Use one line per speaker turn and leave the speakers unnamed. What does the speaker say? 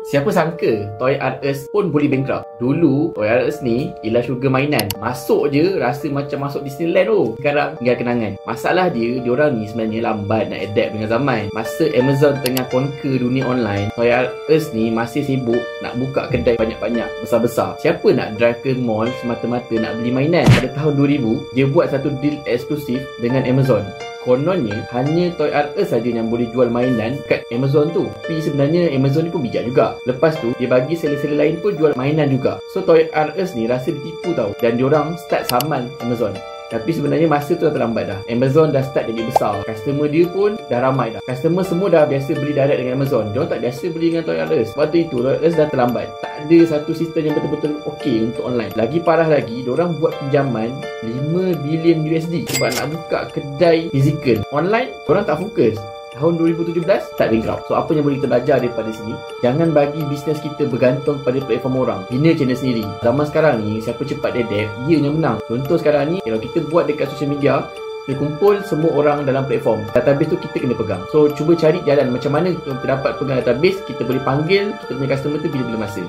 Siapa sangka Toys R Us pun boleh bankrupt. Dulu Toys R Us ni ialah syurga mainan. Masuk je rasa macam masuk Disneyland tu. Sekarang tinggal kenangan. Masalah diorang ni sebenarnya lambat nak adapt dengan zaman. Masa Amazon tengah conquer dunia online, Toys R Us ni masih sibuk nak buka kedai banyak-banyak, besar-besar. Siapa nak drive ke mall semata-mata nak beli mainan? Pada tahun 2000, dia buat satu deal eksklusif dengan Amazon. Kononnya hanya Toys R Us saja yang boleh jual mainan kat Amazon tu. Tapi sebenarnya Amazon ni pun bijak juga. Lepas tu dia bagi seller-seller lain pun jual mainan juga. So Toys R Us ni rasa ditipu tau. Dan diorang start saman Amazon. Tapi sebenarnya masa tu dah terlambat dah. Amazon dah start jadi besar. Customer dia pun dah ramai dah. Customer semua dah biasa beli direct dengan Amazon. Diorang tak biasa beli dengan Toys R Us. Sebab tu itu Toys R Us dah terlambat. Tak ada satu sistem yang betul-betul okey untuk online. Lagi parah lagi, diorang buat pinjaman 5 bilion USD sebab nak buka kedai fizikal. Online, diorang tak fokus. Tahun 2017 start bankrupt. So apa yang boleh kita belajar daripada sini? Jangan bagi bisnes kita bergantung pada platform orang. Bina channel sendiri. Zaman sekarang ni siapa cepat adapt, dia yang menang. Contoh sekarang ni, kalau kita buat dekat social media, kita kumpul semua orang dalam platform. Database tu kita kena pegang. So cuba cari jalan macam mana kita dapat pegang database. Kita boleh panggil kita punya customer tu bila-bila masa.